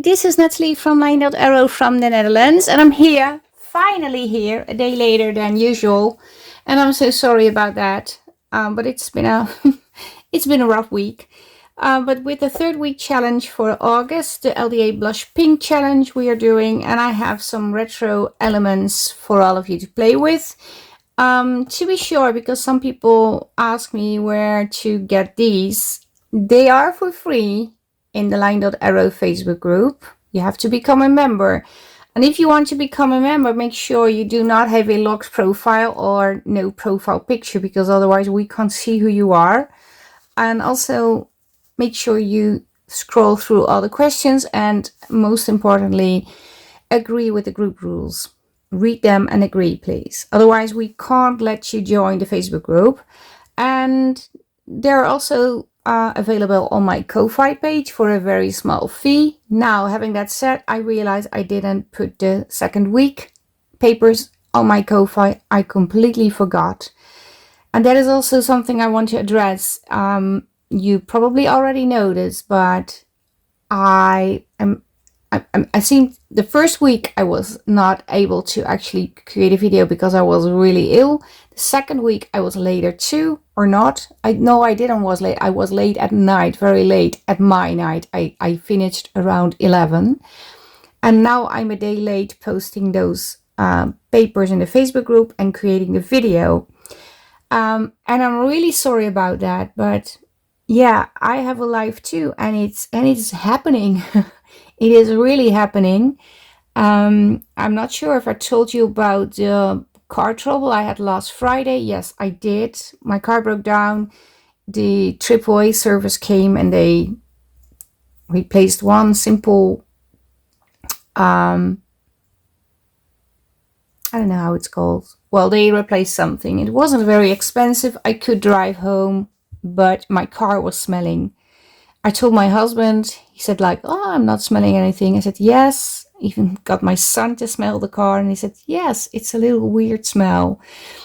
this is Nathalie from LineDotArrow from the Netherlands, and I'm here, finally here, a day later than usual, and I'm so sorry about that, but it's been a it's been a rough week. But with the 3rd week challenge for August, the LDA Blush Pink challenge we are doing, and I have some retro elements for all of you to play with. To be sure, because some people ask me where to get these, they are for free in the LineDotArrow Facebook group. You have to become a member. And if you want to become a member, make sure you do not have a locked profile or no profile picture, because otherwise we can't see who you are. And also make sure you scroll through all the questions and most importantly, agree with the group rules. Read them and agree, please. Otherwise we can't let you join the Facebook group. And they're also available on my Ko-Fi page for a very small fee. Now, having that said, I realized I didn't put the 2nd week papers on my Ko-Fi. I completely forgot. And that is also something I want to address. You probably already noticed, but I think the 1st week I was not able to actually create a video because I was really ill. The 2nd week I was later too, or not. I didn't was late. I was late at night, very late at my night. I finished around 11. And now I'm a day late posting those papers in the Facebook group and creating the video. And I'm really sorry about that, but yeah, I have a life too, and it's happening. It is really happening. I'm not sure if I told you about the car trouble I had last Friday. Yes, I did. My car broke down. The AAA service came and they replaced one simple, I don't know how it's called. Well, they replaced something. It wasn't very expensive. I could drive home, but my car was smelling. I told my husband, he said like, oh, I'm not smelling anything. I said, yes. Even got my son to smell the car and he said, yes, it's a little weird smell.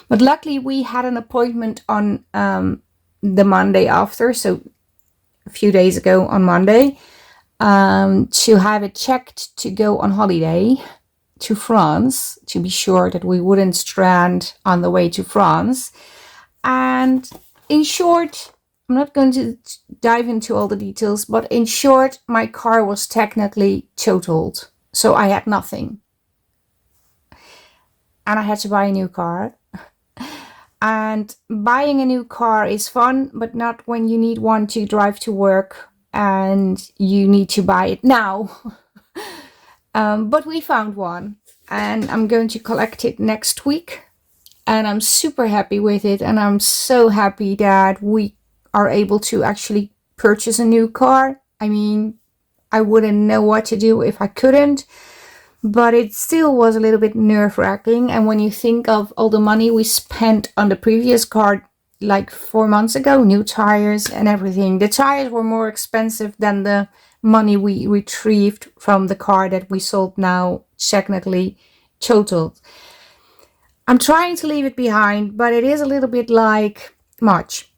But luckily we had an appointment on the Monday after, so a few days ago on Monday, to have it checked to go on holiday to France, to be sure that we wouldn't strand on the way to France. And in short, I'm not going to dive into all the details, but in short, my car was technically totaled. So I had nothing. And I had to buy a new car. And buying a new car is fun, but not when you need one to drive to work and you need to buy it now. But we found one and I'm going to collect it next week. And I'm super happy with it. And I'm so happy that we are able to actually purchase a new car. I mean, I wouldn't know what to do if I couldn't, but it still was a little bit nerve-wracking. And when you think of all the money we spent on the previous car, like 4 months ago, new tires and everything, the tires were more expensive than the money we retrieved from the car that we sold now, technically totaled. I'm trying to leave it behind, but it is a little bit like March.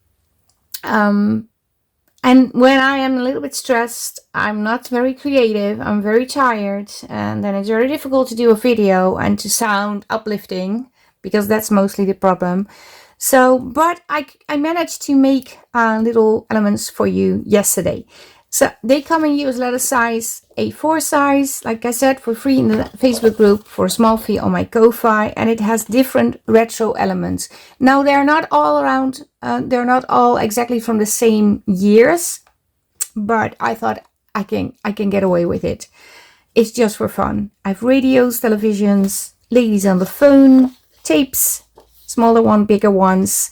And when I am a little bit stressed, I'm not very creative, I'm very tired, and then it's very difficult to do a video and to sound uplifting, because that's mostly the problem. So, but I managed to make little elements for you yesterday. So they come in newsletter size, A4 size, like I said, for free in the Facebook group for a small fee on my Ko-Fi, and it has different retro elements. Now they're not all around, they're not all exactly from the same years, but I thought I can get away with it. It's just for fun. I have radios, televisions, ladies on the phone, tapes, smaller one, bigger ones,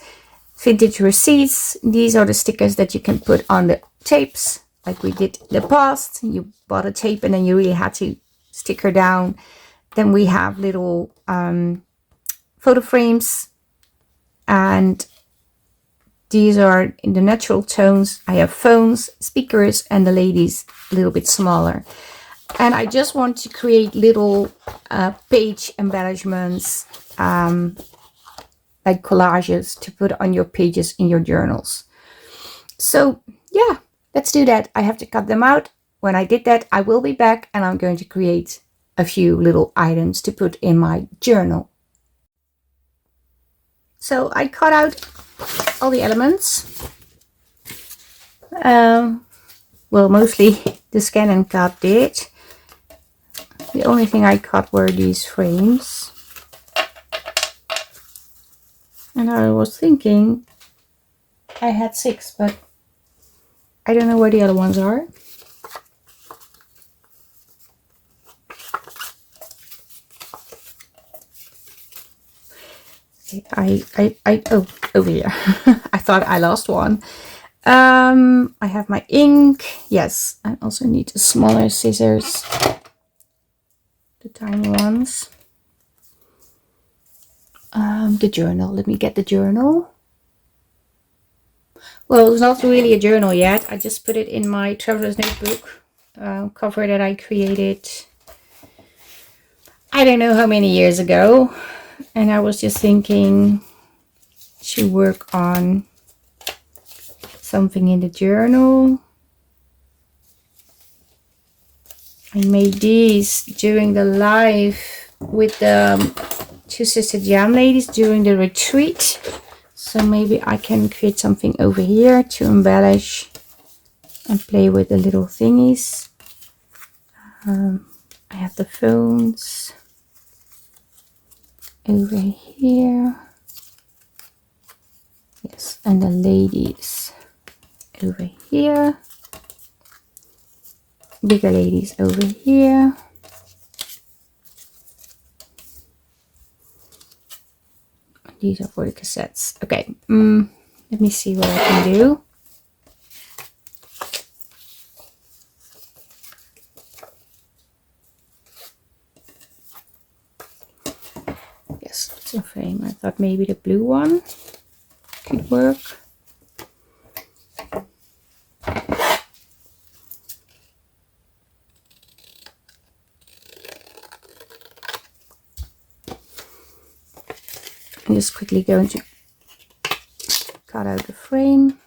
vintage receipts. These are the stickers that you can put on the tapes. Like we did in the past, you bought a tape and then you really had to stick her down. Then we have little photo frames, and these are in the natural tones. I have phones, speakers, and the ladies a little bit smaller. And I just want to create little page embellishments, like collages to put on your pages in your journals. So yeah. Let's do that. I have to cut them out when I did that, I will be back and I'm going to create a few little items to put in my journal. So I cut out all the elements. Well, mostly the scan and cut did. The only thing I cut were these frames. And I was thinking I had 6, but I don't know where the other ones are. Oh, over here. I thought I lost one. I have my ink. Yes, I also need the smaller scissors, the tiny ones. The journal. Let me get the journal. Well, it's not really a journal yet. I just put it in my traveler's notebook cover that I created, I don't know how many years ago. And I was just thinking to work on something in the journal. I made these during the live with the two Sister Jam ladies during the retreat. So maybe I can create something over here to embellish and play with the little thingies. I have the phones over here. Yes, and the ladies over here. Bigger ladies over here. These are for the cassettes. Okay, let me see what I can do. Yes, it's a frame. I thought maybe the blue one could work. I'm just quickly going to cut out the frame.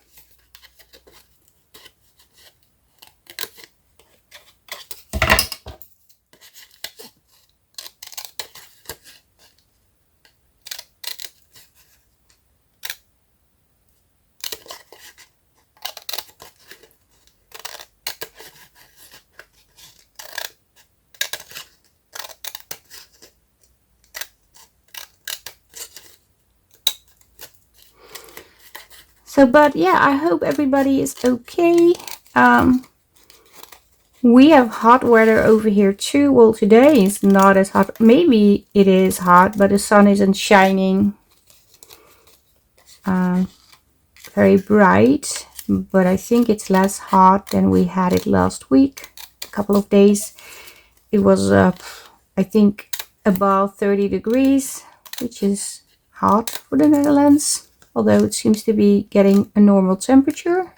So, but yeah, I hope everybody is okay. We have hot weather over here too. Well, today is not as hot. Maybe it is hot, but the sun isn't shining very bright. But I think it's less hot than we had it last week. A couple of days. It was, I think, above 30 degrees, which is hot for the Netherlands. Although it seems to be getting a normal temperature,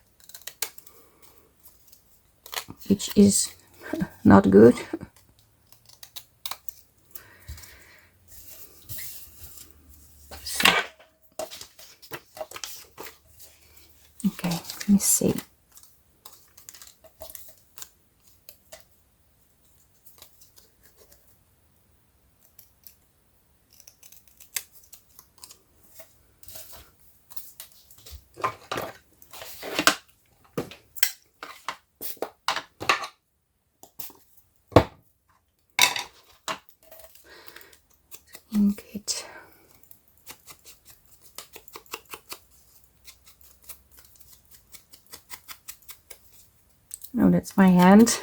which is not good. So, okay, let me see. Ink it. Oh, that's my hand.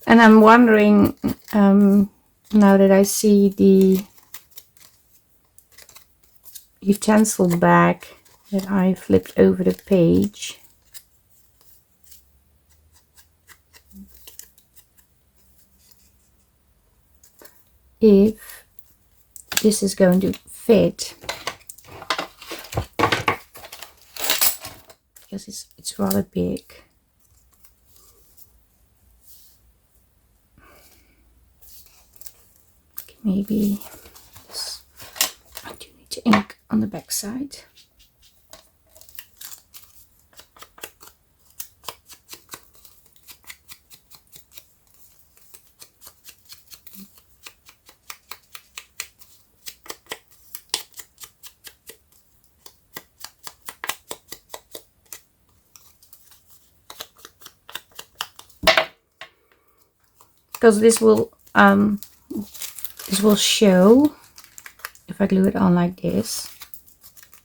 And I'm wondering, now that I see the utensil bag that I flipped over the page, if this is going to fit, because it's rather big. Okay, maybe this, I do need to ink on the back side. because this will show if I glue it on like this.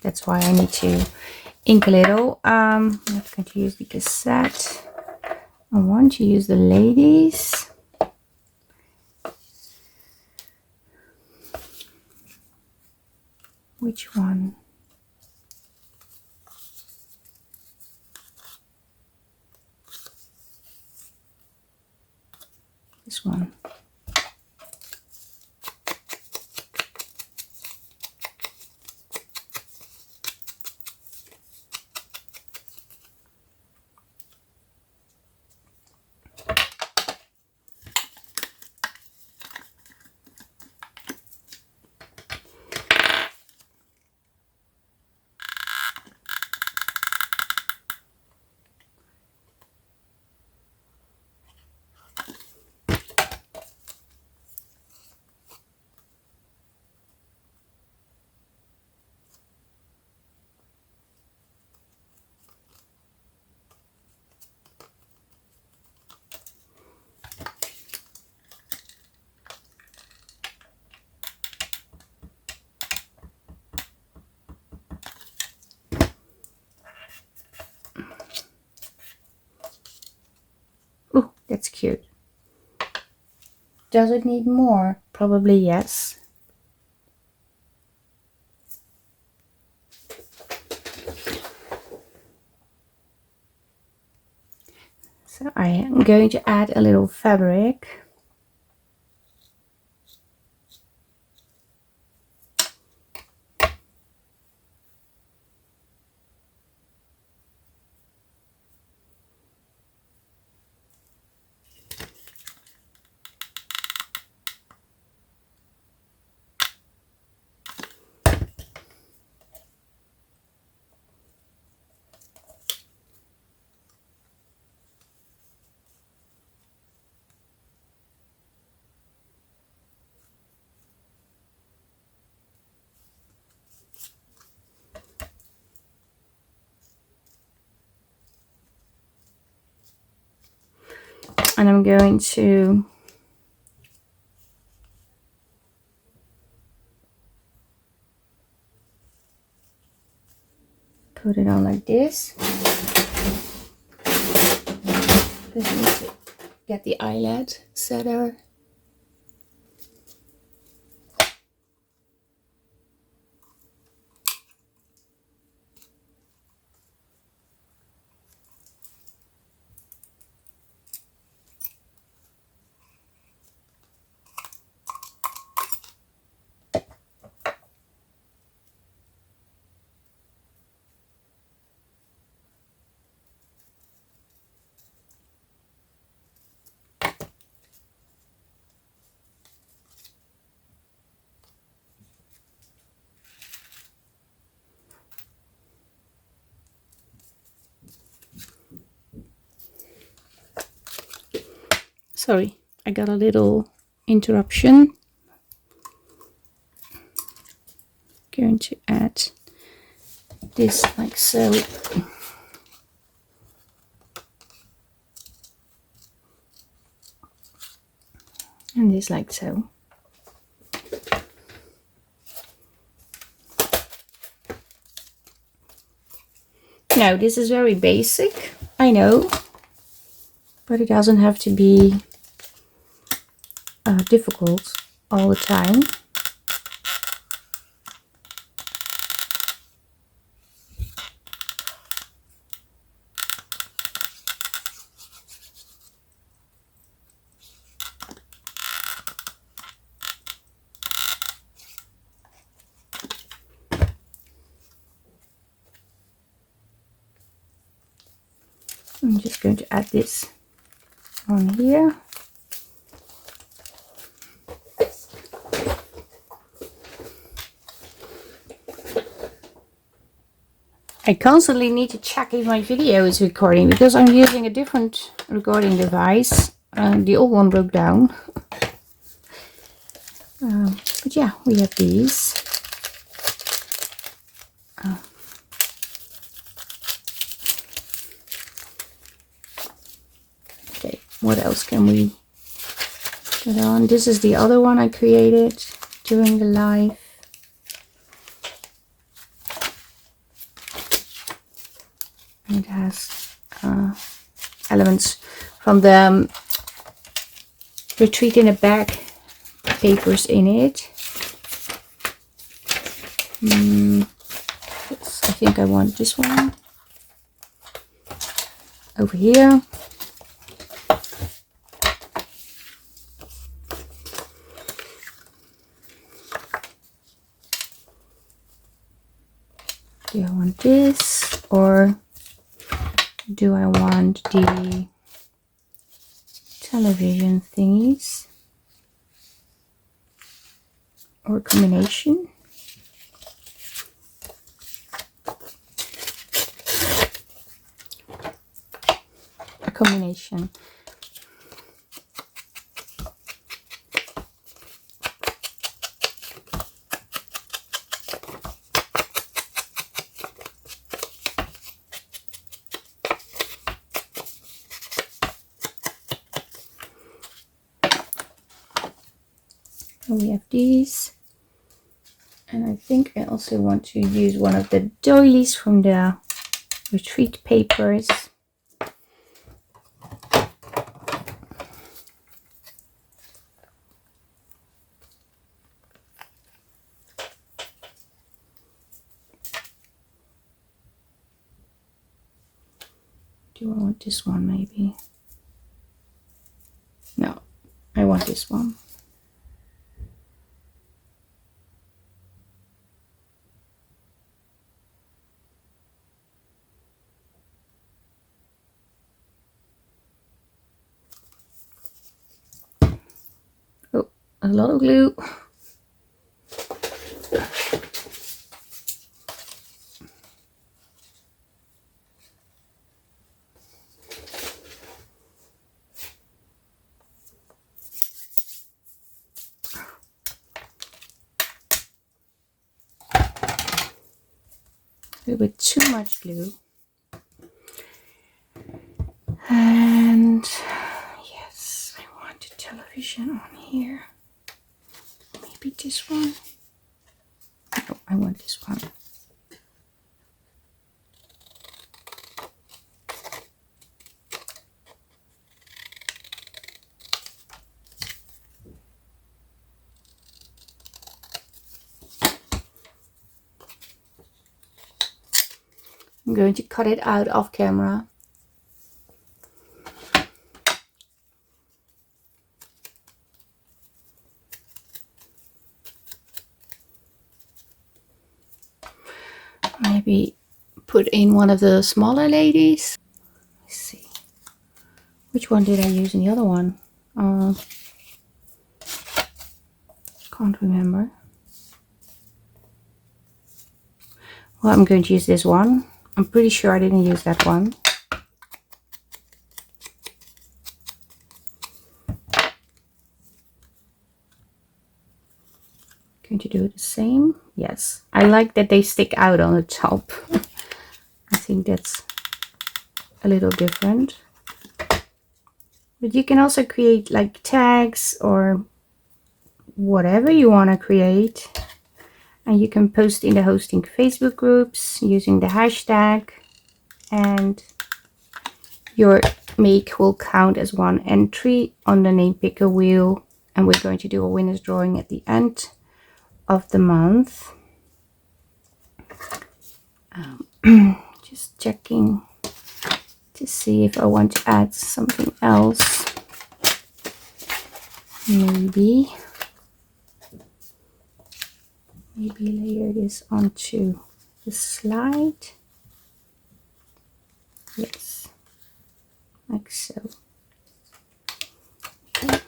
That's why I need to ink a little. I'm not going to use the cassette. I want to use the ladies. Which one? This one. Oh, that's cute. Does it need more? Probably yes. So I am going to add a little fabric. And I'm going to put it on like this. Because I need to get the eyelet setter. Sorry, I got a little interruption. Going to add this like so. And this like so. Now this is very basic, I know, but it doesn't have to be difficult all the time. I'm just going to add this on here. I constantly need to check if my video is recording because I'm using a different recording device. The old one broke down. But yeah, we have these. Okay, what else can we Put on. This is the other one I created during the live. It has elements from the retreat in a bag papers in it. Yes, I think I want this one over here. Do I want this, or do I want the television thingies, or a combination? A combination. We have these, and I think I also want to use one of the doilies from the retreat papers. Do I want this one maybe? No, I want this one. Oh, a lot of glue. A little bit too much glue. And yes, I want a television on here. Maybe this one. No, I want this one. I'm going to cut it out off camera. Maybe put in one of the smaller ladies. Let's see. Which one did I use in the other one? Can't remember. Well, I'm going to use this one. I'm pretty sure I didn't use that one. Going to do the same. Yes, I like that they stick out on the top. I think that's a little different. But you can also create like tags or whatever you want to create. And you can post in the hosting Facebook groups using the hashtag. And your make will count as one entry on the name picker wheel. And we're going to do a winner's drawing at the end of the month. Just checking to see if I want to add something else. Maybe layer this onto the slide. Yes, like so. Okay.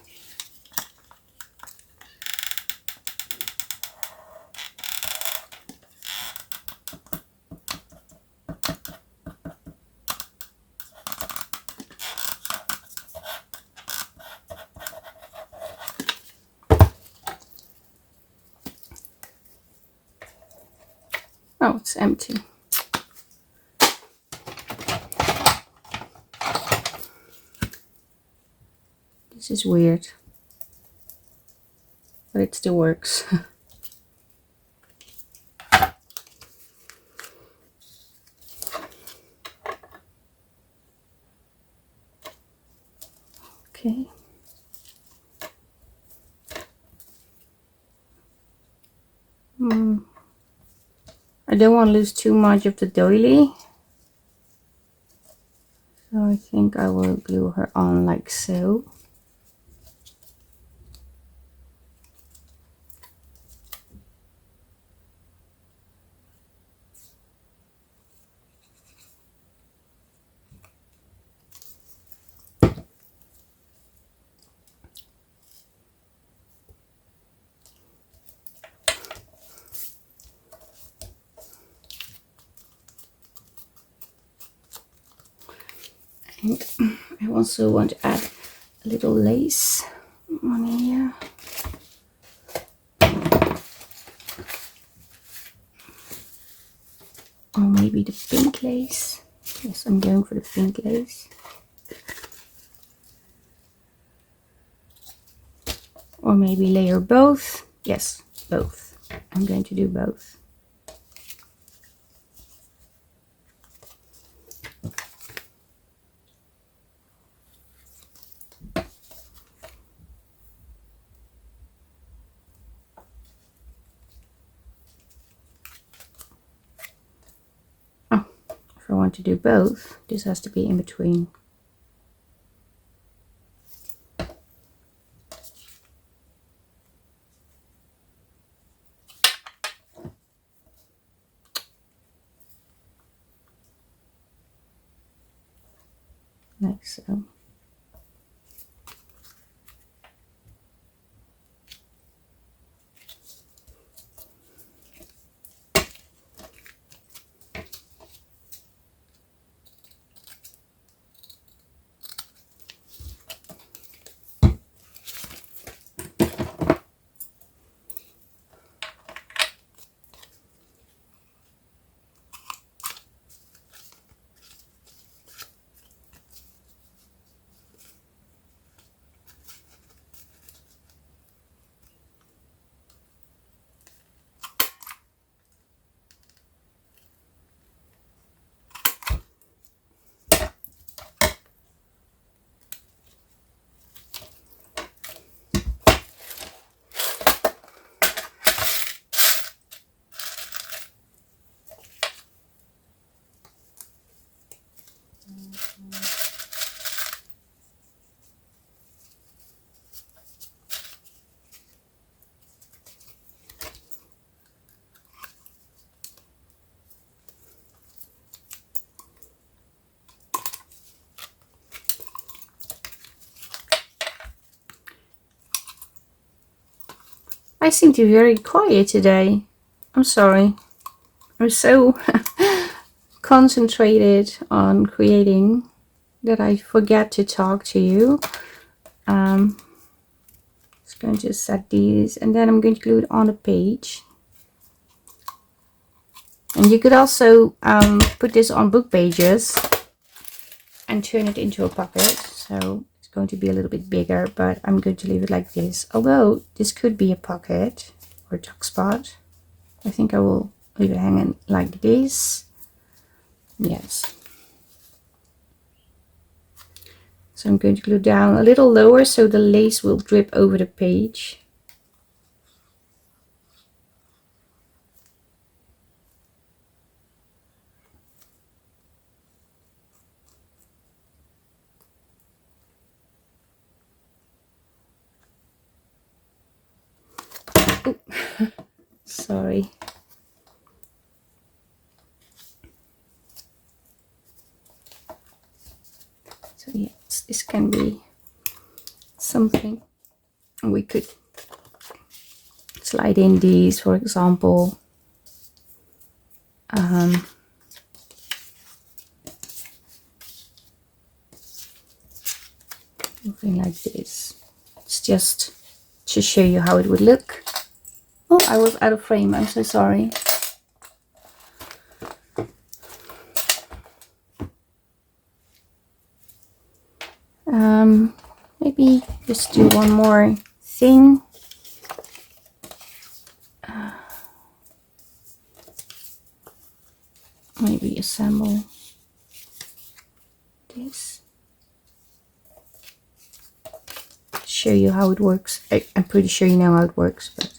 Oh, it's empty. This is weird. but it still works. Okay. I don't want to lose too much of the doily. So I think I will glue her on like so. And I also want to add a little lace on here. Or maybe the pink lace. Yes, I'm going for the pink lace. Or maybe layer both. Yes, both. I'm going to do both. If I want to do both, this has to be in between. Like so. I seem to be very quiet today. I'm sorry. I'm so concentrated on creating that I forget to talk to you. Just going to set these and then I'm going to glue it on a page. And you could also put this on book pages and turn it into a pocket. So it's going to be a little bit bigger, but I'm going to leave it like this. Although this could be a pocket or a tuck spot. I think I will leave it hanging like this. Yes. So I'm going to glue down a little lower so the lace will drip over the page. Ooh. Sorry. So yes, this can be something we could slide in these, for example. Something like this. It's just to show you how it would look. Oh, I was out of frame. I'm so sorry. Maybe just do one more thing. maybe assemble this. Show you how it works. I'm pretty sure you know how it works, but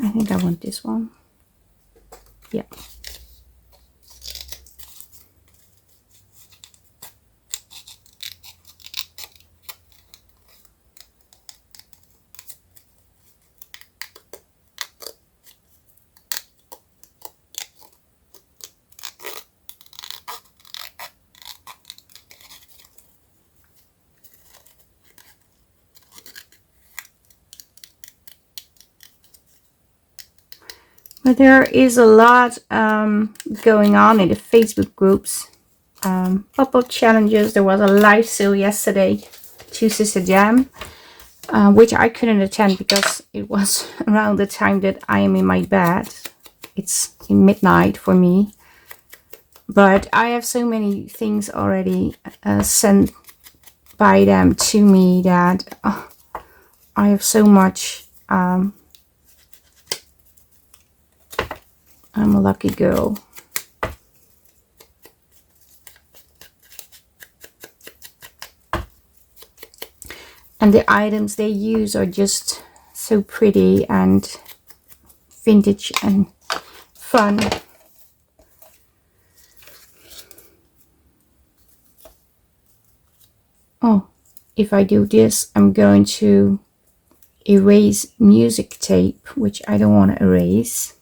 I think I want this one. Yeah. But there is a lot going on in the Facebook groups. Pop-up challenges. There was a live sale yesterday, Tuesdays a Jam, which I couldn't attend because it was around the time that I am in my bed. It's in midnight for me. But I have so many things already sent by them to me that I have so much. I'm a lucky girl. And the items they use are just so pretty and vintage and fun. Oh, if I do this, I'm going to erase music tape, which I don't want to erase.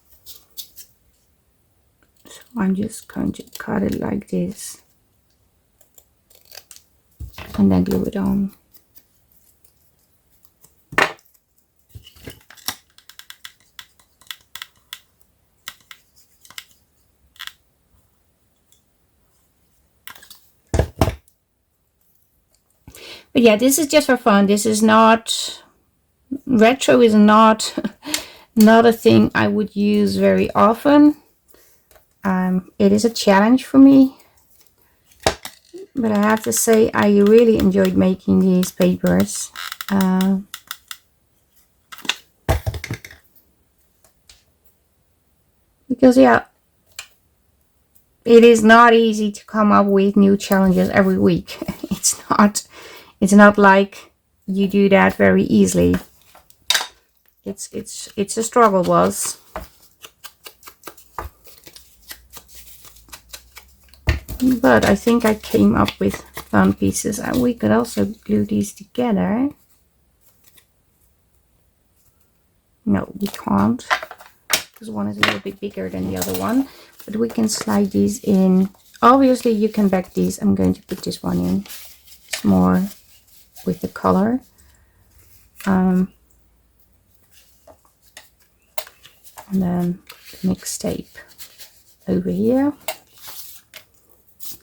So I'm just going to cut it like this and then glue it on. But yeah, this is just for fun. This is not, retro is not a thing I would use very often. It is a challenge for me. But I have to say, I really enjoyed making these papers. Because yeah, it is not easy to come up with new challenges every week. It's not like you do that very easily. It's a struggle, was. But I think I came up with fun pieces, and we could also glue these together. No, we can't, because one is a little bit bigger than the other one. But we can slide these in. Obviously, you can back these. I'm going to put this one in. It's more with the color. And then mix tape over here.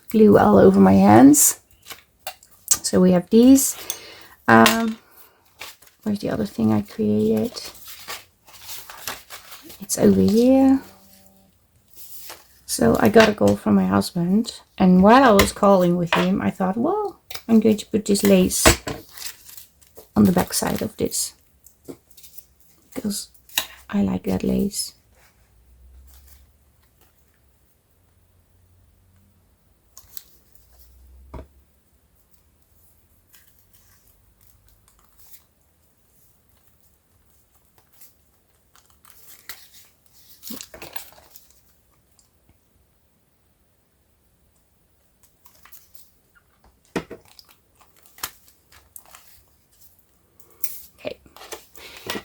Glue all over my hands. So we have these. Where's the other thing I created? It's over here. So I got a call from my husband, and while I was calling with him, I thought, well, I'm going to put this lace on the back side of this because I like that lace.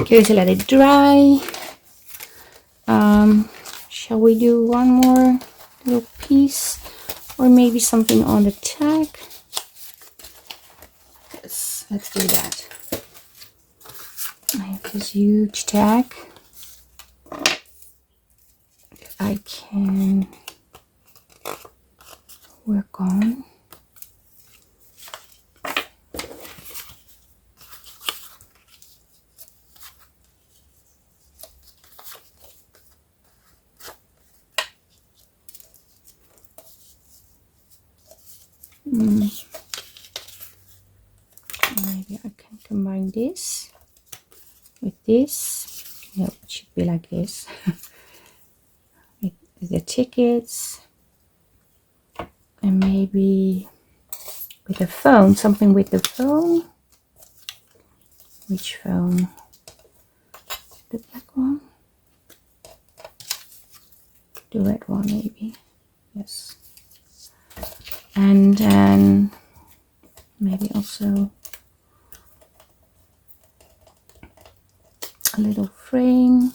Going to let it dry. Shall we do one more little piece, or maybe something on the tag? Yes, let's do that. I have this huge tag that I can work on. Maybe I can combine this with this. No, it should be like this. With the tickets. And maybe with the phone, something with the phone. Which phone? The black one? The red one, maybe. Yes. And then maybe also a little frame.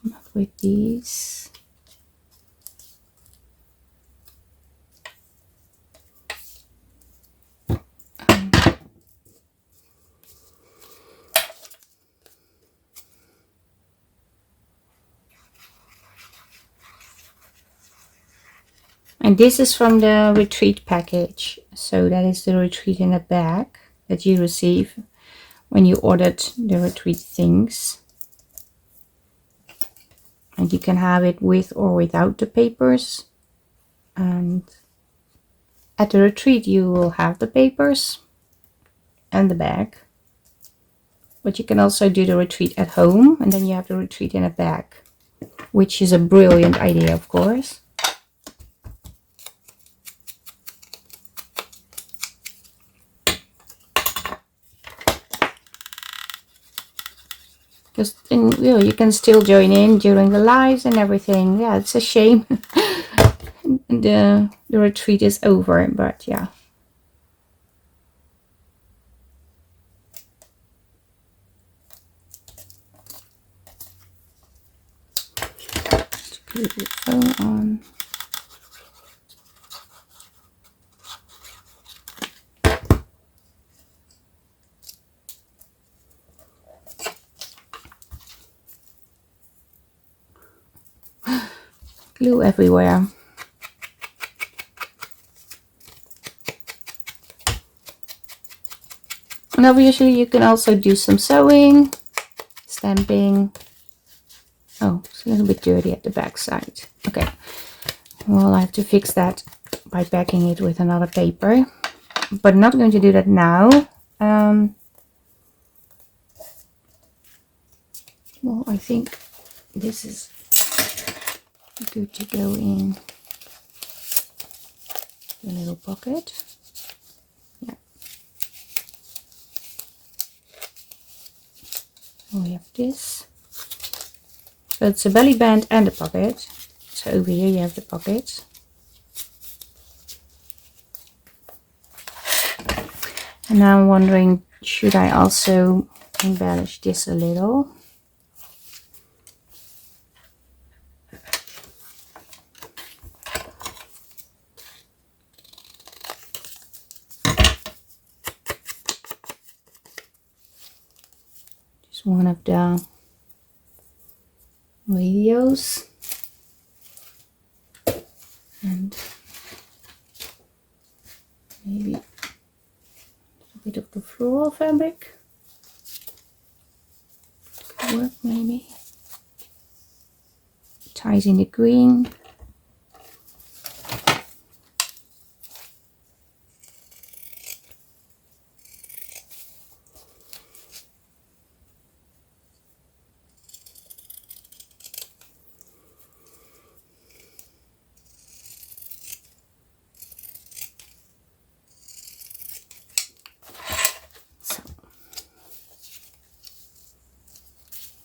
Not with these. And this is from the retreat package. So that is the retreat in a bag that you receive when you ordered the retreat things. And you can have it with or without the papers. And at the retreat you will have the papers and the bag. But you can also do the retreat at home and then you have the retreat in a bag. Which is a brilliant idea, of course. Because you can still join in during the lives and everything. Yeah, it's a shame the retreat is over, but yeah. Just glue the phone on. Glue everywhere. And obviously you can also do some sewing, stamping. Oh, it's a little bit dirty at the back side. Okay, well, I have to fix that by backing it with another paper, but not going to do that now. Well, I think this is good to go in the little pocket. Yeah. So we have this. So it's a belly band and a pocket. So over here you have the pocket. And now I'm wondering, should I also embellish this a little? Just one of the radios. And maybe a bit of the floral fabric. Could work maybe. Ties in the green.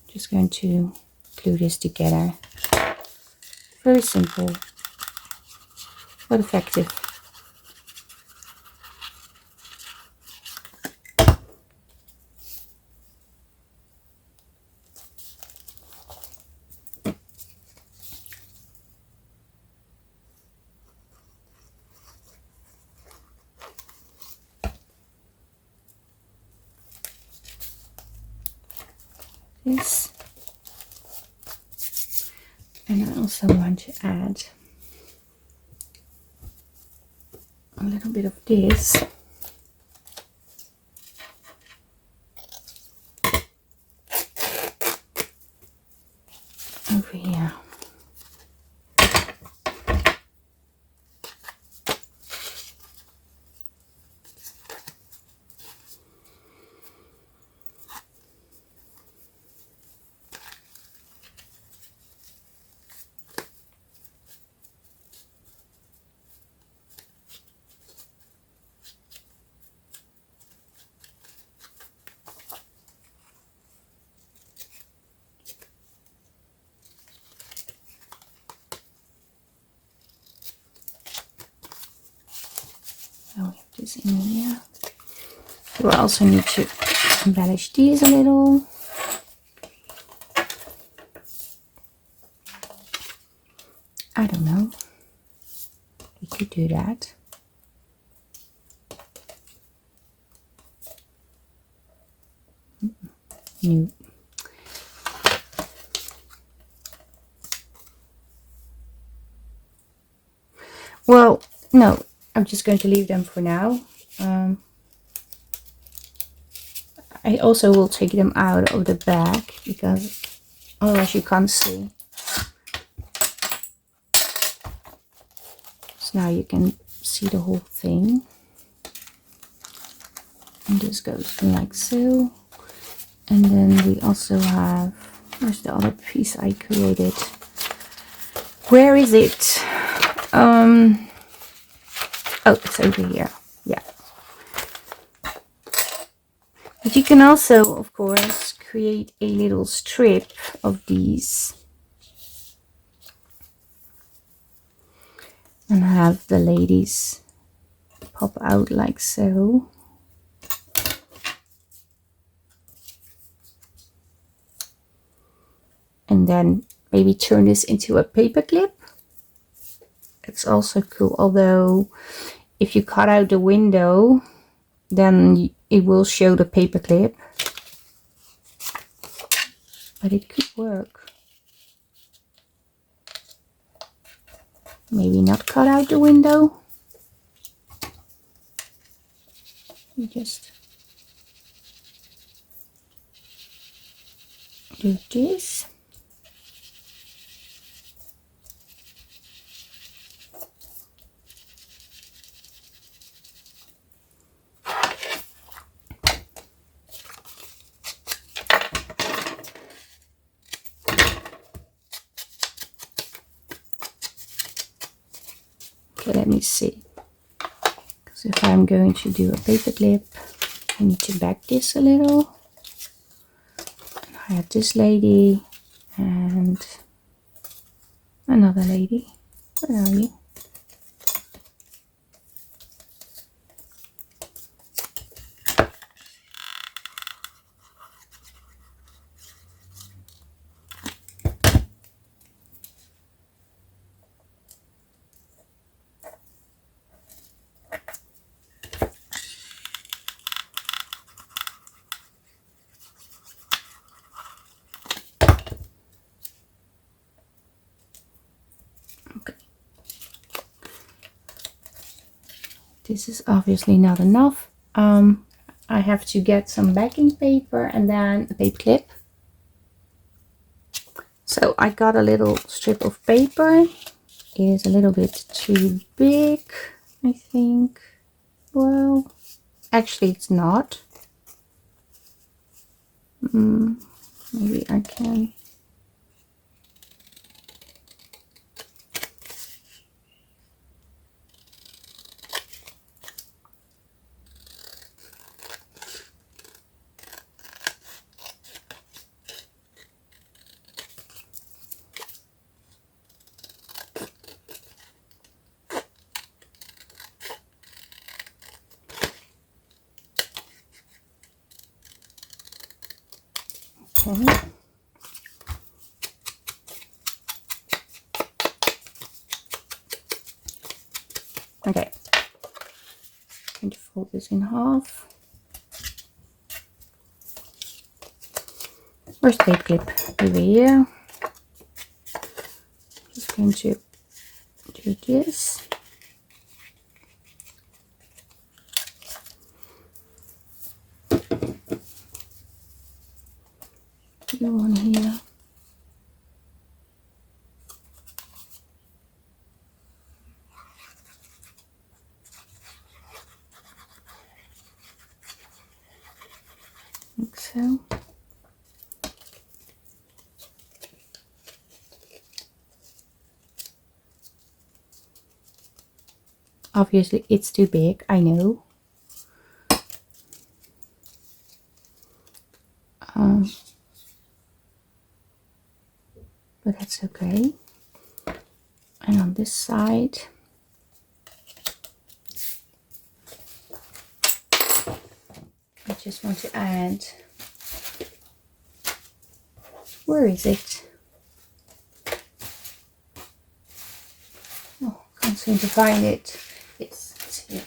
Just going to glue this together. Very simple, but effective. this. And I also want to add a little bit of this. Over here. Now we have this in here. We also need to embellish these a little. I don't know. We could do that. No. Well, no. I'm just going to leave them for now. I also will take them out of the bag because otherwise you can't see. So now you can see the whole thing. And this goes like so. And then we also have, where's the other piece I created? Where is it? Oh, it's over here. Yeah. But you can also, of course, create a little strip of these. And have the ladies pop out like so. And then maybe turn this into a paper clip. It's also cool, although if you cut out the window, then it will show the paper clip. But it could work. Maybe not cut out the window. You just do this. Okay, let me see. Because if I'm going to do a paper clip, I need to back this a little. I have this lady and another lady. Where are you? This is obviously not enough. I have to get some backing paper and then a paper clip. So I got a little strip of paper. It is a little bit too big, I think. Well, actually it's not. Maybe I can. Okay. Okay. I'm going to fold this in half. Where's the paper clip? Over here. Just going to do this. Go on here. Like so. Obviously it's too big, I know. But that's okay. And on this side, I just want to add, where is it? Oh, can't seem to find it. It's here.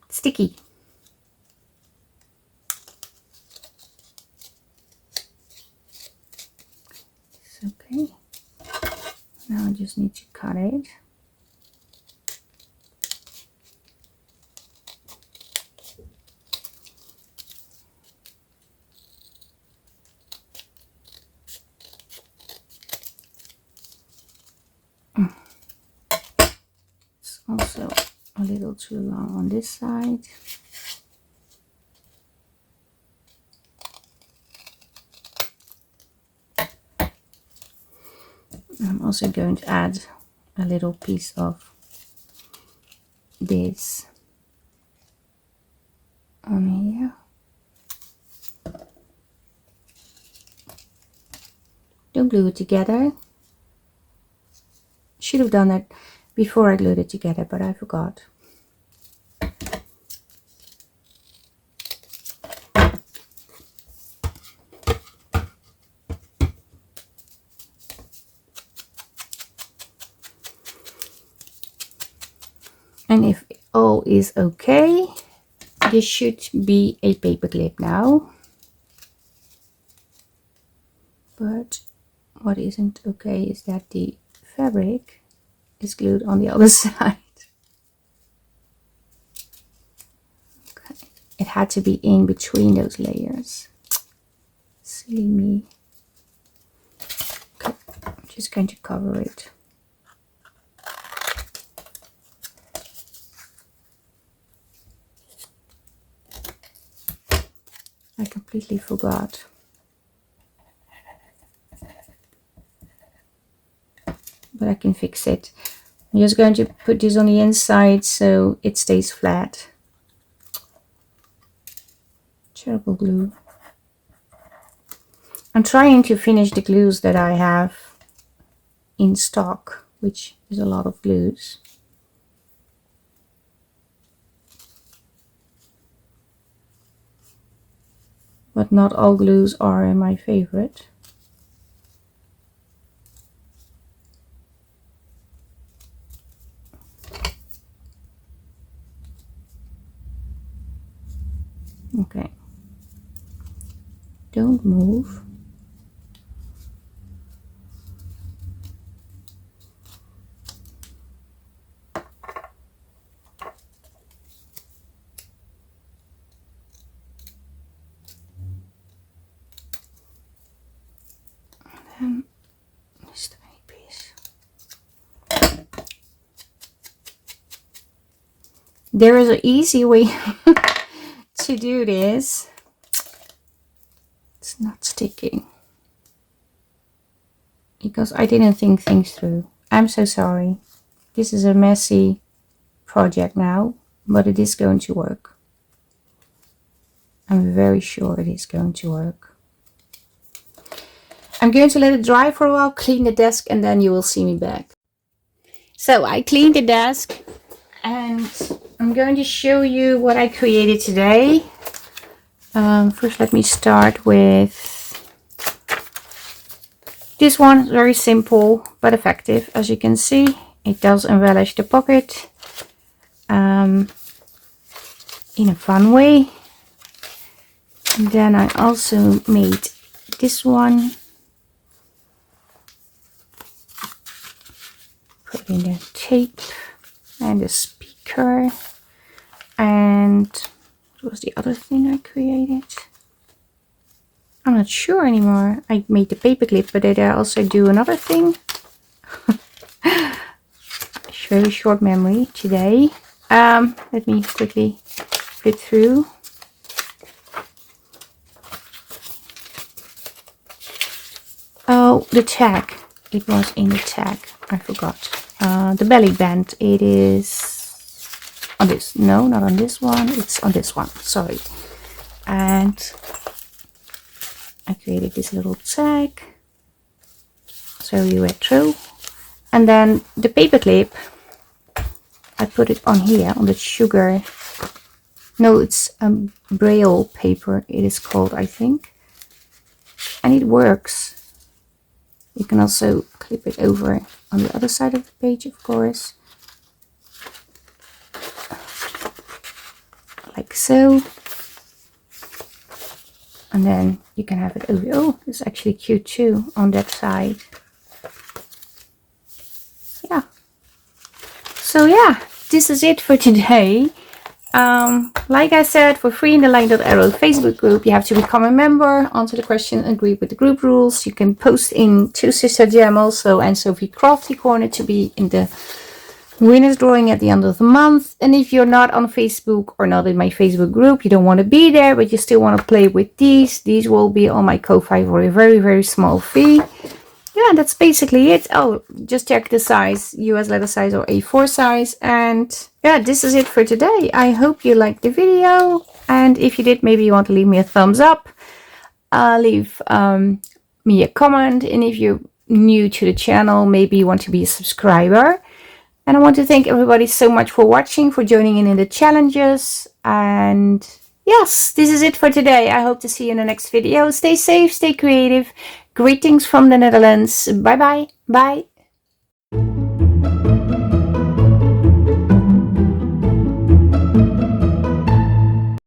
Sticky. It's okay. Now I just need to cut it. It's also a little too long on this side. I'm also going to add a little piece of this on here. Don't glue it together. Should have done it before I glued it together, but I forgot. And if all is okay, this should be a paper clip now. But what isn't okay is that the fabric is glued on the other side. Okay. It had to be in between those layers. Silly me. Okay, I'm just going to cover it. I completely forgot. But I can fix it. I'm just going to put this on the inside so it stays flat. Terrible glue. I'm trying to finish the glues that I have in stock, which is a lot of glues. But not all glues are my favorite. Okay. Don't move. And this tiny piece. There is an easy way to do this. It's not sticking because I didn't think things through. I'm so sorry. This is a messy project now, but it is going to work. I'm very sure it is going to work. I'm going to let it dry for a while, clean the desk, and then you will see me back. So I cleaned the desk and I'm going to show you what I created today. First, let me start with this one. Very simple but effective. As you can see, it does embellish the pocket in a fun way. And then I also made this one. Put in the tape and the speaker. And what was the other thing I created? I'm not sure anymore. I made the paperclip, but did I also do another thing? Very short memory today. Let me quickly flip through. Oh, the tag. It was in the tag. I forgot. The belly band. It is on this. No, not on this one. It's on this one. Sorry. And I created this little tag. Very retro. And then the paperclip, I put it on here on the sugar. No, it's braille paper. It is called, I think. And it works. You can also clip it over on the other side of the page, of course. Like so. And then you can have it over. Oh, it's actually cute too on that side. Yeah. So yeah, this is it for today. Like I said, for free in the LineDotArrow Facebook group, you have to become a member, answer the question, agree with the group rules. You can post in to Sister Jam also and Sophie Crafty Corner to be in the winners drawing at the end of the month. And if you're not on Facebook or not in my Facebook group, you don't want to be there, but you still want to play with these will be on my Ko-Fi for a very, very small fee. Yeah, that's basically it. Oh, just check the size, US letter size or A4 size. And yeah, this is it for today. I hope you liked the video. And if you did, maybe you want to leave me a thumbs up. Leave me a comment. And if you're new to the channel, maybe you want to be a subscriber. And I want to thank everybody so much for watching, for joining in the challenges. And yes, this is it for today. I hope to see you in the next video. Stay safe, stay creative. Greetings from the Netherlands. Bye bye. Bye.